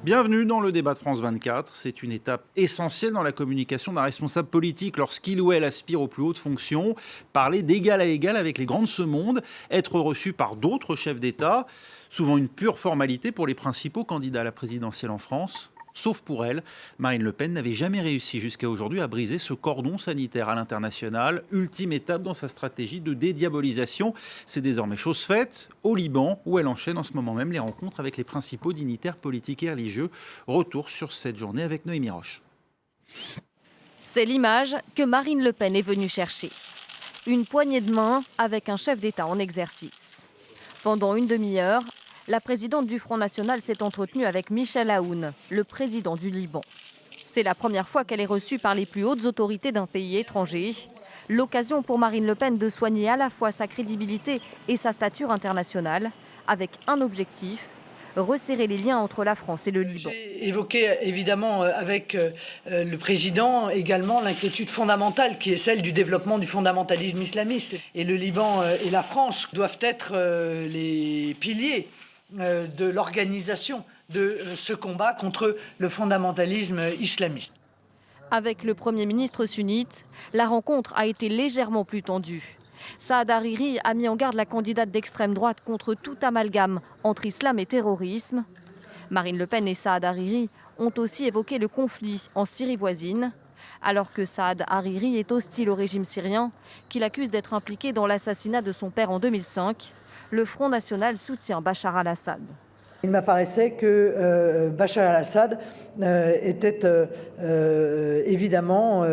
Bienvenue dans le débat de France 24. C'est une étape essentielle dans la communication d'un responsable politique lorsqu'il ou elle aspire aux plus hautes fonctions. Parler d'égal à égal avec les grands de ce monde, être reçu par d'autres chefs d'État, souvent une pure formalité pour les principaux candidats à la présidentielle en France. Sauf pour elle, Marine Le Pen n'avait jamais réussi jusqu'à aujourd'hui à briser ce cordon sanitaire à l'international. Ultime étape dans sa stratégie de dédiabolisation. C'est désormais chose faite au Liban, où elle enchaîne en ce moment même les rencontres avec les principaux dignitaires politiques et religieux. Retour sur cette journée avec Noémie Roche. C'est l'image que Marine Le Pen est venue chercher. Une poignée de main avec un chef d'État en exercice. Pendant une demi-heure, la présidente du Front National s'est entretenue avec Michel Aoun, le président du Liban. C'est la première fois qu'elle est reçue par les plus hautes autorités d'un pays étranger. L'occasion pour Marine Le Pen de soigner à la fois sa crédibilité et sa stature internationale, avec un objectif, resserrer les liens entre la France et le Liban. J'ai évoqué évidemment avec le président également l'inquiétude fondamentale qui est celle du développement du fondamentalisme islamiste. Et le Liban et la France doivent être les piliers de l'organisation de ce combat contre le fondamentalisme islamiste. Avec le Premier ministre sunnite, la rencontre a été légèrement plus tendue. Saad Hariri a mis en garde la candidate d'extrême droite contre tout amalgame entre islam et terrorisme. Marine Le Pen et Saad Hariri ont aussi évoqué le conflit en Syrie voisine, alors que Saad Hariri est hostile au régime syrien, qu'il accuse d'être impliqué dans l'assassinat de son père en 2005. Le Front National soutient Bachar al-Assad. Il m'apparaissait que Bachar al-Assad était évidemment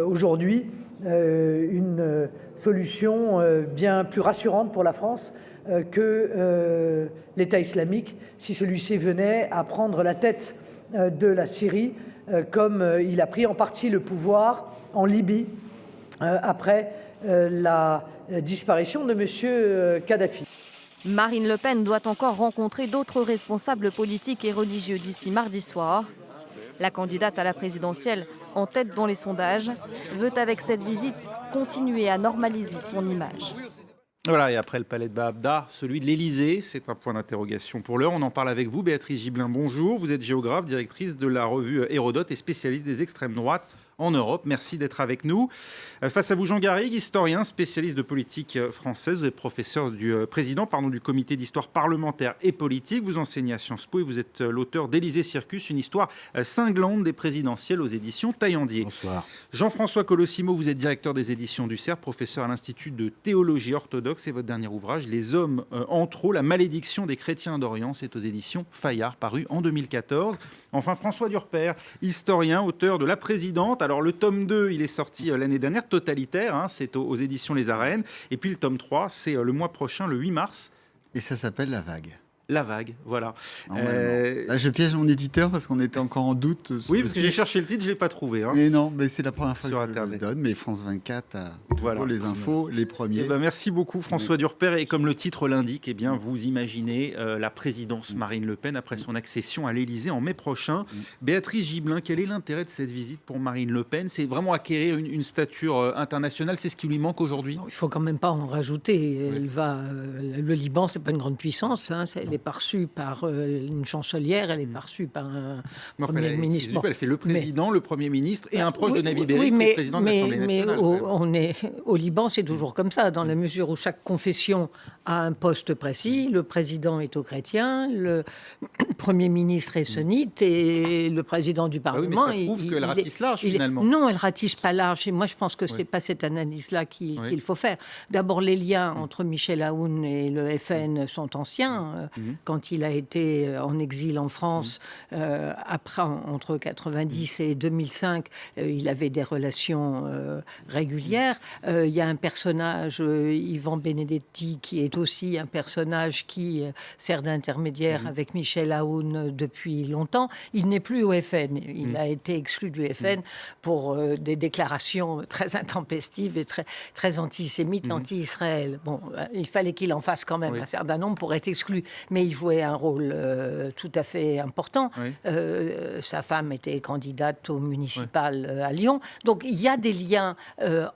aujourd'hui une solution bien plus rassurante pour la France que l'État islamique, si celui-ci venait à prendre la tête de la Syrie, comme il a pris en partie le pouvoir en Libye après la disparition de M. Kadhafi. Marine Le Pen doit encore rencontrer d'autres responsables politiques et religieux d'ici mardi soir. La candidate à la présidentielle, en tête dans les sondages, veut avec cette visite continuer à normaliser son image. Voilà, et après le palais de Baabda, celui de l'Élysée, c'est un point d'interrogation pour l'heure. On en parle avec vous, Béatrice Gibelin, bonjour. Vous êtes géographe, directrice de la revue Hérodote et spécialiste des extrêmes droites en Europe. Merci d'être avec nous. Face à vous, Jean Garrigue, historien, spécialiste de politique française. Vous êtes professeur président du comité d'histoire parlementaire et politique. Vous enseignez à Sciences Po et vous êtes l'auteur d'Élysée Circus, une histoire cinglante des présidentielles aux éditions Taillandier. Bonsoir. Jean-François Colossimo, vous êtes directeur des éditions du CERF, professeur à l'Institut de théologie orthodoxe. Et votre dernier ouvrage, Les hommes en trop, la malédiction des chrétiens d'Orient, c'est aux éditions Fayard, paru en 2014. Enfin, François Durper, historien, auteur de La Présidente. Alors, le tome 2, il est sorti l'année dernière, Totalitaire, c'est aux éditions Les Arènes. Et puis, le tome 3, c'est le mois prochain, le 8 mars. Et ça s'appelle La Vague. La Vague, voilà. Là, je piège mon éditeur parce qu'on était encore en doute. Oui, parce que j'ai cherché le titre, je ne l'ai pas trouvé. Mais non, mais c'est la première fois sur que Internet. je le donne. Mais France 24 a toujours les infos, les premiers. Merci beaucoup, François Durper. Et comme le titre l'indique, vous imaginez la présidence Marine Le Pen après son accession à l'Élysée en mai prochain. Béatrice Gibelin, quel est l'intérêt de cette visite pour Marine Le Pen? C'est vraiment acquérir une stature internationale, c'est ce qui lui manque aujourd'hui? Il ne faut quand même pas en rajouter. Le Liban, ce n'est pas une grande puissance. Elle est perçue par une chancelière, elle est perçue par un premier ministre. Elle fait le président, le premier ministre et un proche de Nabi Berri, le président de l'Assemblée nationale. Mais au Liban, c'est toujours comme ça, dans la mesure où chaque confession a un poste précis. Le président est chrétien, le premier ministre est sunnite et le président du Parlement... mais ça prouve qu'elle ratisse large, finalement. Non, elle ratisse pas large. Et moi, je pense que c'est pas cette analyse-là qu'il faut faire. D'abord, les liens entre Michel Aoun et le FN sont anciens. Quand il a été en exil en France, après, entre 90 et 2005, il avait des relations régulières. Il y a un personnage, Yvan Benedetti, qui est aussi un personnage qui sert d'intermédiaire avec Michel Aoun depuis longtemps. Il n'est plus au FN. Il a été exclu du FN pour des déclarations très intempestives et très antisémites, anti-Israël. Bon, il fallait qu'il en fasse quand même un certain nombre pour être exclu. Mais mais il jouait un rôle tout à fait important. Oui. Sa femme était candidate au municipal à Lyon. Donc il y a des liens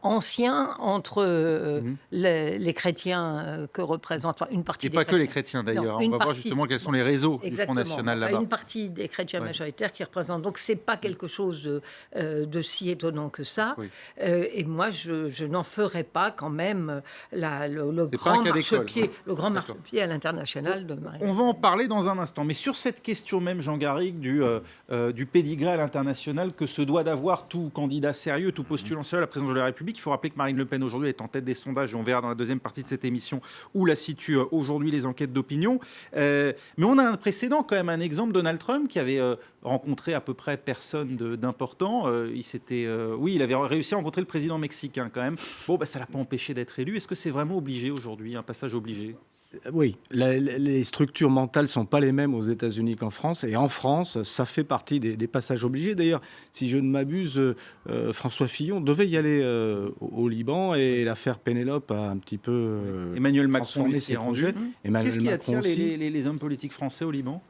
anciens entre les chrétiens que représentent une partie Et des pas chrétiens. que les chrétiens d'ailleurs. Non, On va voir justement quels sont les réseaux du Front National là-bas. Une partie des chrétiens majoritaires qui représentent. Donc c'est pas quelque chose de si étonnant que ça. Oui. Et moi, je n'en ferai pas quand même le C'est pas un grand cas d'école, marchepied, le grand D'accord. marchepied à l'international de Marine. On va en parler dans un instant. Mais sur cette question même, Jean Garrigue, du pédigré à l'international que se doit d'avoir tout candidat sérieux, tout postulant sérieux à la présidence de la République, il faut rappeler que Marine Le Pen aujourd'hui est en tête des sondages et on verra dans la deuxième partie de cette émission où la situent aujourd'hui les enquêtes d'opinion. Mais on a un précédent quand même, un exemple, Donald Trump qui avait rencontré à peu près personne d'important. Il avait réussi à rencontrer le président mexicain quand même. Bon, ça ne l'a pas empêché d'être élu. Est-ce que c'est vraiment obligé aujourd'hui, un passage obligé ? Oui, les structures mentales ne sont pas les mêmes aux États-Unis qu'en France. Et en France, ça fait partie des passages obligés. D'ailleurs, si je ne m'abuse, François Fillon devait y aller au Liban et l'affaire Pénélope a un petit peu Emmanuel Macron transformé ses projets. Qu'est-ce qui attire les hommes politiques français au Liban ?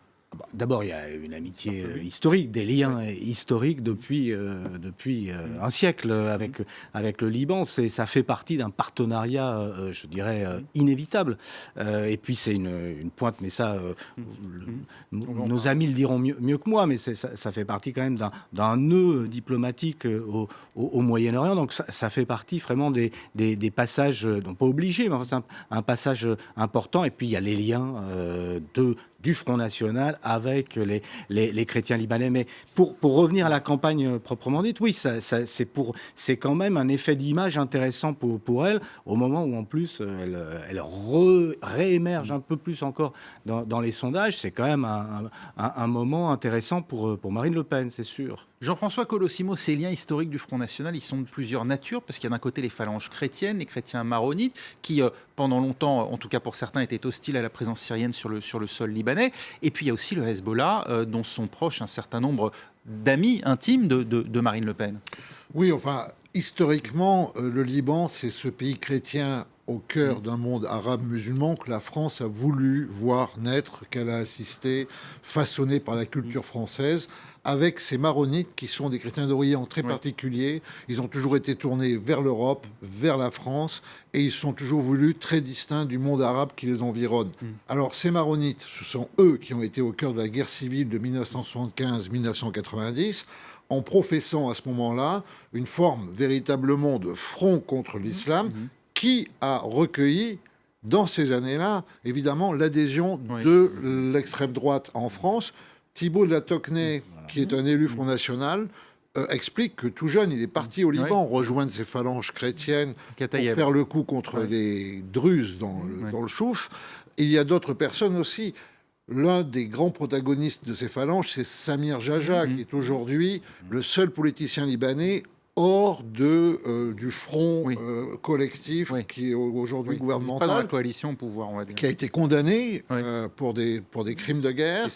D'abord, il y a une amitié historique, des liens historiques depuis un siècle avec le Liban. Ça fait partie d'un partenariat, je dirais, inévitable. Et puis, c'est une pointe, mais ça, nos amis le diront mieux que moi, mais ça fait partie quand même d'un nœud diplomatique au Moyen-Orient. Donc, ça fait partie vraiment des passages, non pas obligés, mais enfin, c'est un passage important. Et puis, il y a les liens du Front National avec les chrétiens libanais. Mais pour revenir à la campagne proprement dite, oui, c'est quand même un effet d'image intéressant pour elle, au moment où en plus elle réémerge un peu plus encore dans les sondages. C'est quand même un moment intéressant pour Marine Le Pen, c'est sûr. Jean-François Colosimo, ces liens historiques du Front National, ils sont de plusieurs natures, parce qu'il y a d'un côté les phalanges chrétiennes, les chrétiens maronites, qui pendant longtemps, en tout cas pour certains, étaient hostiles à la présence syrienne sur le sol libanais. Et puis il y a aussi le Hezbollah, dont sont proches un certain nombre d'amis intimes de Marine Le Pen. Oui, enfin, historiquement, le Liban, c'est ce pays chrétien au cœur d'un monde arabe musulman que la France a voulu voir naître, qu'elle a assisté, façonné par la culture française, avec ces maronites qui sont des chrétiens d'Orient très particuliers. Ils ont toujours été tournés vers l'Europe, vers la France, et ils sont toujours voulus très distincts du monde arabe qui les environne. Alors ces maronites, ce sont eux qui ont été au cœur de la guerre civile de 1975-1990, en professant à ce moment-là une forme véritablement de front contre l'islam, qui a recueilli, dans ces années-là, évidemment, l'adhésion de l'extrême droite en France. Thibault de la Tocquenay, qui est un élu Front National, explique que tout jeune, il est parti au Liban rejoindre ses phalanges chrétiennes pour faire le coup contre les Druzes dans le Chouf. Il y a d'autres personnes aussi. L'un des grands protagonistes de ces phalanges, c'est Samir Jaja, qui est aujourd'hui le seul politicien libanais hors du front collectif qui est aujourd'hui gouvernemental. Pas dans la coalition au pouvoir, on va dire. Qui a été condamné pour des crimes de guerre.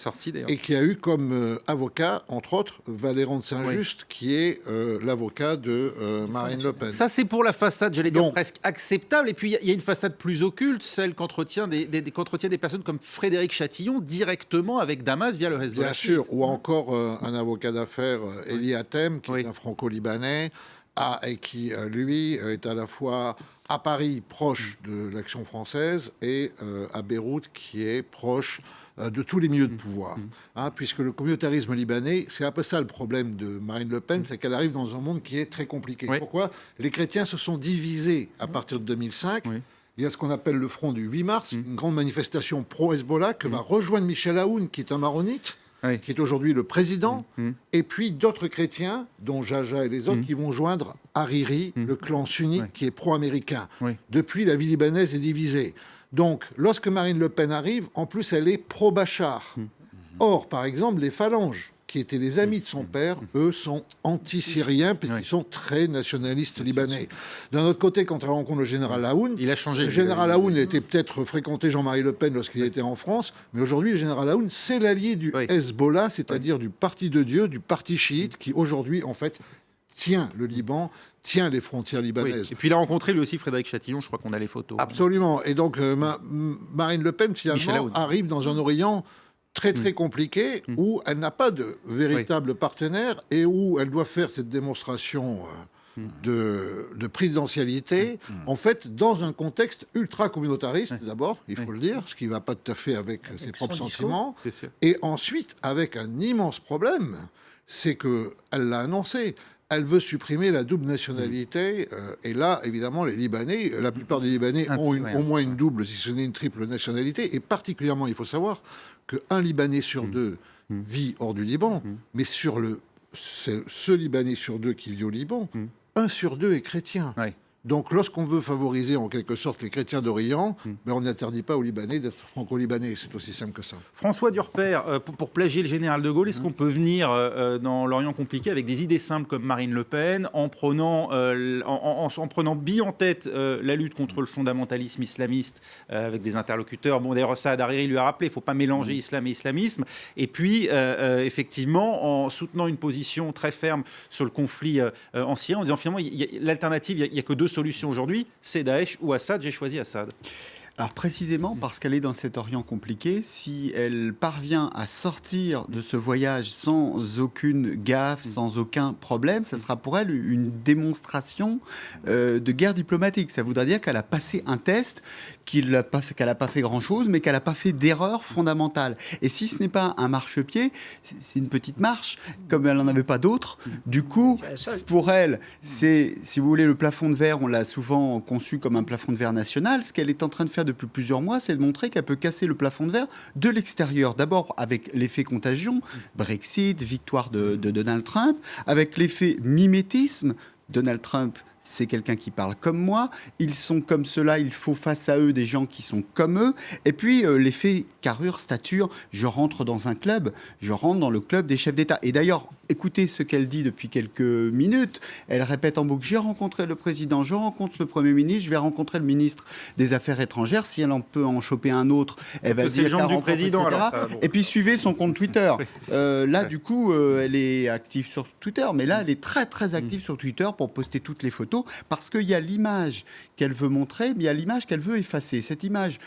Et qui a eu comme avocat, entre autres, Valéran de Saint-Just, qui est l'avocat de Marine Le Pen. Ça, c'est pour la façade, j'allais dire, presque acceptable. Et puis, il y a une façade plus occulte, celle qu'entretient des personnes comme Frédéric Chatillon, directement avec Damas via le Hezbollah. Bien sûr, ou encore un avocat d'affaires, Eli Hatem, qui est un franco-libanais, et qui, lui, est à la fois à Paris, proche de l'Action française, et à Beyrouth, qui est proche de tous les milieux de pouvoir. Puisque le communautarisme libanais, c'est un peu ça le problème de Marine Le Pen, c'est qu'elle arrive dans un monde qui est très compliqué. Pourquoi ? Les chrétiens se sont divisés à partir de 2005. Il y a ce qu'on appelle le front du 8 mars, une grande manifestation pro-Hezbollah que va rejoindre Michel Aoun, qui est un maronite, qui est aujourd'hui le président, et puis d'autres chrétiens, dont Jaja et les autres, qui vont joindre Hariri, le clan sunnite, qui est pro-américain. Depuis, la vie libanaise est divisée. Donc, lorsque Marine Le Pen arrive, en plus, elle est pro-Bachar. Or, par exemple, les phalanges, qui étaient les amis de son père, eux, sont anti-syriens, puisqu'ils sont très nationalistes libanais. D'un autre côté, quand elle rencontre le général Aoun, il a changé. Le général Aoun était peut-être fréquenté Jean-Marie Le Pen lorsqu'il était en France, mais aujourd'hui, le général Aoun, c'est l'allié du Hezbollah, c'est-à-dire du Parti de Dieu, du parti chiite, qui aujourd'hui, en fait, tient le Liban, tient les frontières libanaises. Oui. Et puis il a rencontré lui aussi Frédéric Chatillon, je crois qu'on a les photos. Absolument. Et donc Marine Le Pen, finalement, arrive dans un Orient très très compliqué, où elle n'a pas de véritable partenaire et où elle doit faire cette démonstration de présidentialité, en fait, dans un contexte ultra-communautariste, d'abord, il faut le dire, ce qui ne va pas tout à fait avec ses propres sentiments, et ensuite, avec un immense problème, c'est qu'elle l'a annoncé, elle veut supprimer la double nationalité, et là, évidemment, les Libanais, la plupart des Libanais ont au moins une double, si ce n'est une triple nationalité, et particulièrement, il faut savoir qu'un Libanais sur deux vit hors du Liban, mais ce Libanais sur deux qui vit au Liban, 1 sur 2 est chrétien. Oui. Donc, lorsqu'on veut favoriser en quelque sorte les chrétiens d'Orient, on n'interdit pas aux Libanais d'être franco-libanais. C'est aussi simple que ça. François Durper, pour plagier le général de Gaulle, est-ce qu'on peut venir dans l'Orient compliqué avec des idées simples comme Marine Le Pen, en prenant bien en tête la lutte contre le fondamentalisme islamiste avec des interlocuteurs. Bon, d'ailleurs, Saad Hariri lui a rappelé, il ne faut pas mélanger islam et islamisme. Et puis, effectivement, en soutenant une position très ferme sur le conflit en Syrie, en disant finalement, l'alternative, il n'y a que deux solutions aujourd'hui, c'est Daesh ou Assad. J'ai choisi Assad. Alors précisément parce qu'elle est dans cet Orient compliqué, si elle parvient à sortir de ce voyage sans aucune gaffe, sans aucun problème, ça sera pour elle une démonstration de guerre diplomatique. Ça voudrait dire qu'elle a passé un test, qu'elle n'a pas fait grand-chose, mais qu'elle n'a pas fait d'erreur fondamentale. Et si ce n'est pas un marchepied, c'est une petite marche, comme elle n'en avait pas d'autres. Du coup, pour elle, c'est, si vous voulez, le plafond de verre, on l'a souvent conçu comme un plafond de verre national. Ce qu'elle est en train de faire depuis plusieurs mois, c'est de montrer qu'elle peut casser le plafond de verre de l'extérieur. D'abord avec l'effet contagion, Brexit, victoire de Donald Trump, avec l'effet mimétisme, Donald Trump, c'est quelqu'un qui parle comme moi, ils sont comme cela, il faut face à eux des gens qui sont comme eux, et puis l'effet carrure, stature, je rentre dans un club, je rentre dans le club des chefs d'État. Et d'ailleurs, écoutez ce qu'elle dit depuis quelques minutes, elle répète en boucle, j'ai rencontré le président, je rencontre le Premier ministre, je vais rencontrer le ministre des Affaires étrangères, si elle en peut en choper un autre, elle va dire qu'elle rencontre, du président, etc. Alors ça, bon. Et puis suivez son compte Twitter. Là, du coup, elle est active sur Twitter, mais là, elle est très très active sur Twitter pour poster toutes les photos, parce qu'il y a l'image qu'elle veut montrer, mais il y a l'image qu'elle veut effacer. Cette image,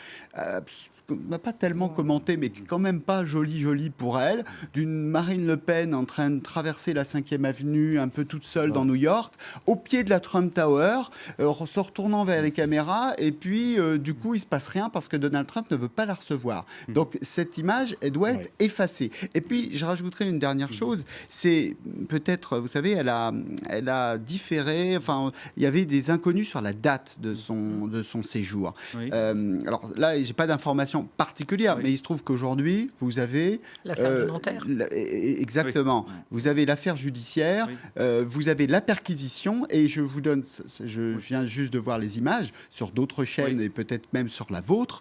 on n'a pas tellement commenté, mais quand même pas jolie pour elle, d'une Marine Le Pen en train de traverser la 5e avenue, un peu toute seule dans New York, au pied de la Trump Tower, se retournant vers les caméras, et puis du coup, il ne se passe rien parce que Donald Trump ne veut pas la recevoir. Donc cette image, elle doit être effacée. Et puis, je rajouterai une dernière chose, c'est peut-être, vous savez, elle a différé, enfin, il y avait des inconnus sur la date de son séjour. Oui. Alors là, j'ai pas d'informations particulière, mais il se trouve qu'aujourd'hui, vous avez... L'affaire Nanterre. Exactement. Oui. Vous avez l'affaire judiciaire, vous avez la perquisition, et je vous donne... Je viens juste de voir les images sur d'autres chaînes, et peut-être même sur la vôtre.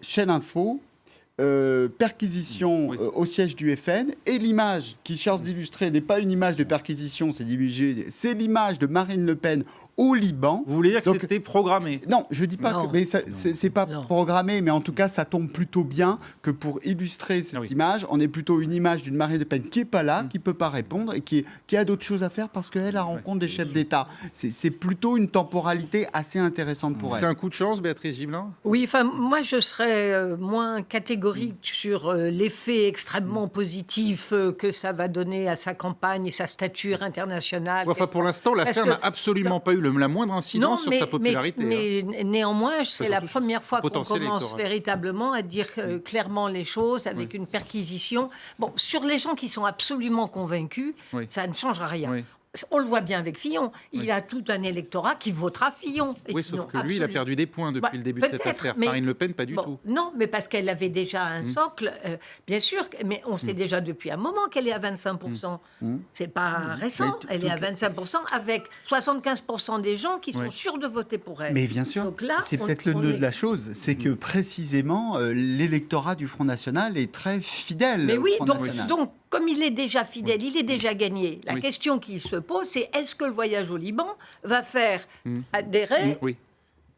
Chaîne Info, perquisition au siège du FN, et l'image qui cherche d'illustrer n'est pas une image de perquisition, c'est l'image de Marine Le Pen au Liban. Vous voulez dire que c'était programmé? Non, je ne dis pas que... Mais c'est pas programmé, mais en tout cas, ça tombe plutôt bien que pour illustrer cette image, on est plutôt une image d'une Marine Le Pen qui n'est pas là, qui ne peut pas répondre, et qui a d'autres choses à faire parce qu'elle a rencontre des chefs d'État. C'est plutôt une temporalité assez intéressante pour elle. C'est un coup de chance, Béatrice Gibelin? Oui, enfin, moi, je serais moins catégorique sur l'effet extrêmement positif que ça va donner à sa campagne et sa stature internationale. Enfin, pour l'instant, l'affaire n'a absolument pas eu la moindre incidence sur sa popularité. Mais néanmoins, c'est la première fois qu'on commence véritablement à dire clairement les choses avec une perquisition. Bon, sur les gens qui sont absolument convaincus, ça ne changera rien. Oui. On le voit bien avec Fillon. Il a tout un électorat qui votera Fillon. Oui, sauf que lui, il a perdu des points depuis le début de cette affaire. Marine Le Pen, pas du tout. Non, mais parce qu'elle avait déjà un socle, bien sûr, mais on sait déjà depuis un moment qu'elle est à 25%. C'est pas récent. Elle est à 25% avec 75% des gens qui sont sûrs de voter pour elle. Mais bien sûr, donc là, c'est peut-être le nœud de la chose. C'est que précisément, l'électorat du Front National est très fidèle. Mais oui, donc comme il est déjà fidèle, il est déjà gagné. La question qui se pose, c'est est-ce que le voyage au Liban va faire adhérer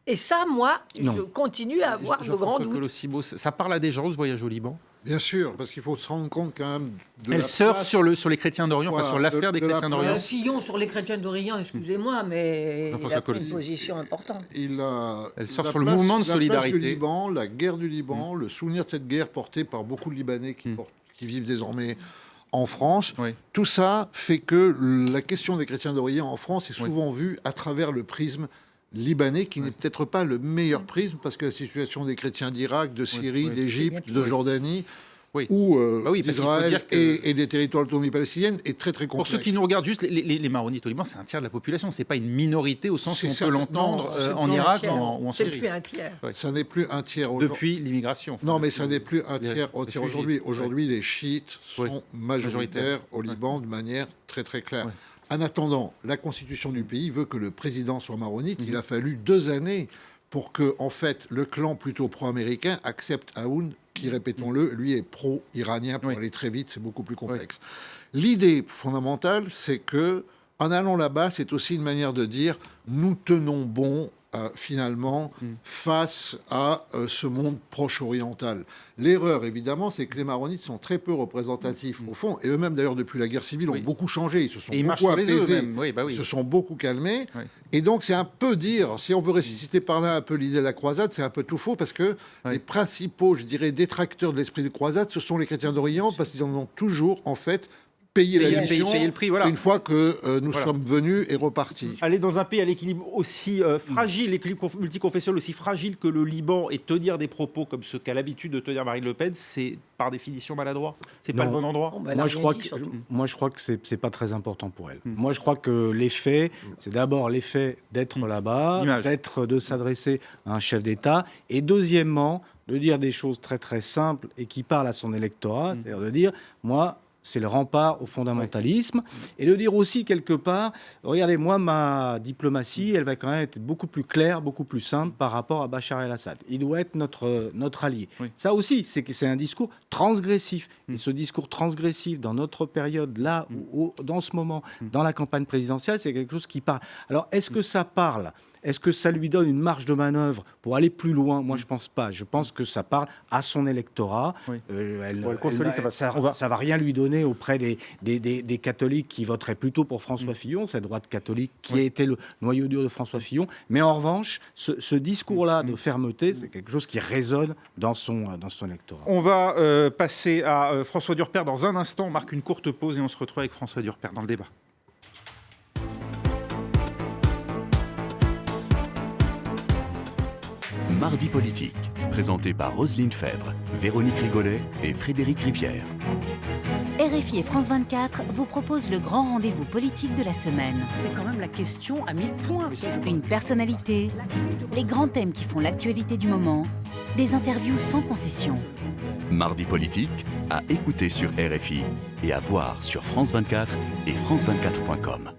Et ça, moi, je continue à avoir de grands doutes. Ça parle à des gens, ce voyage au Liban? Bien sûr, parce qu'il faut se rendre compte quand même de Elle la surfe place- sur les chrétiens d'Orient, Voilà, sur l'affaire des de la chrétiens place- d'Orient. Fillon sur les chrétiens d'Orient, excusez-moi, mais il Jean-François a pris Colosi. une position importante. Elle sort la sur le mouvement de la place solidarité. du Liban, la guerre du Liban, le souvenir de cette guerre portée par beaucoup de Libanais qui vivent désormais en France. Oui. Tout ça fait que la question des chrétiens d'Orient en France est souvent vue à travers le prisme libanais, qui n'est peut-être pas le meilleur prisme, parce que la situation des chrétiens d'Irak, de Syrie, d'Égypte, de Jordanie, ou parce qu'il faut d'Israël dire que- et des territoires de l'autonomie palestinienne est très très Pour complexe. ceux qui nous regardent juste, les Maronites au Liban, c'est un tiers de la population. C'est pas une minorité au sens où C'est on peut certain- l'entendre non, c'est en pas un Irak tiers. ou en C'est Syrie. plus un tiers. Ça n'est plus un tiers aujourd'hui. Depuis l'immigration. Non, mais ça n'est plus un tiers réfugiés. aujourd'hui. Aujourd'hui, les chiites Oui. sont majoritaires au Ouais. Liban de manière très très claire. Ouais. En attendant, la constitution du pays veut que le président soit maronite. Il a fallu 2 années pour que, en fait, le clan plutôt pro-américain accepte Aoun, qui, répétons-le, lui est pro-iranien. Pour Oui. aller très vite, c'est beaucoup plus complexe. L'idée fondamentale, c'est que, en allant là-bas, c'est aussi une manière de dire nous tenons bon. Finalement, face à ce monde proche-oriental. L'erreur, évidemment, c'est que les maronites sont très peu représentatifs, au fond, et eux-mêmes, d'ailleurs, depuis la guerre civile, ont beaucoup changé. Ils se sont Et ils marchent beaucoup sur les œufs, apaisés, même. Oui, bah oui. ils se sont beaucoup calmés. Oui. Et donc, c'est un peu dire, si on veut ressusciter par là un peu l'idée de la croisade, c'est un peu tout faux, parce que les principaux, je dirais, détracteurs de l'esprit de croisade, ce sont les chrétiens d'Orient, parce qu'ils en ont toujours, en fait, payé la mission payer le prix, voilà. une fois que nous sommes venus et repartis. Aller dans un pays à l'équilibre aussi fragile, l'équilibre multiconfessionnel aussi fragile que le Liban, et tenir des propos comme ce qu'a l'habitude de tenir Marine Le Pen, c'est par définition maladroit. C'est pas le bon endroit. Bon, ben, elle a Moi je, rien crois dit, que, surtout. moi, je crois que c'est pas très important pour elle. Moi, je crois que l'effet, c'est d'abord l'effet d'être là-bas, L'image. de s'adresser à un chef d'État, et deuxièmement, de dire des choses très très simples et qui parlent à son électorat, c'est-à-dire de dire, moi, c'est le rempart au fondamentalisme, et de dire aussi quelque part, regardez, moi, ma diplomatie, elle va quand même être beaucoup plus claire, beaucoup plus simple par rapport à Bachar el-Assad. Il doit être notre allié. Oui. Ça aussi, c'est un discours transgressif. Et ce discours transgressif, dans notre période, là, dans ce moment, dans la campagne présidentielle, c'est quelque chose qui parle. Alors, est-ce que ça parle ? Est-ce que ça lui donne une marge de manœuvre pour aller plus loin ? Moi, je pense pas. Je pense que ça parle à son électorat. Oui. Ça va rien lui donner auprès des catholiques qui voteraient plutôt pour François Fillon, cette droite catholique qui a été le noyau dur de François Fillon. Mais en revanche, ce discours-là de fermeté, c'est quelque chose qui résonne dans son électorat. On va passer à François Durper dans un instant. On marque une courte pause et on se retrouve avec François Durper dans le débat. Mardi politique, présenté par Roselyne Fèvre, Véronique Rigolet et Frédéric Rivière. RFI et France 24 vous proposent le grand rendez-vous politique de la semaine. C'est quand même la question à 1000 points. Une personnalité, les grands thèmes qui font l'actualité du moment, des interviews sans concession. Mardi politique, à écouter sur RFI et à voir sur France 24 et France24.com.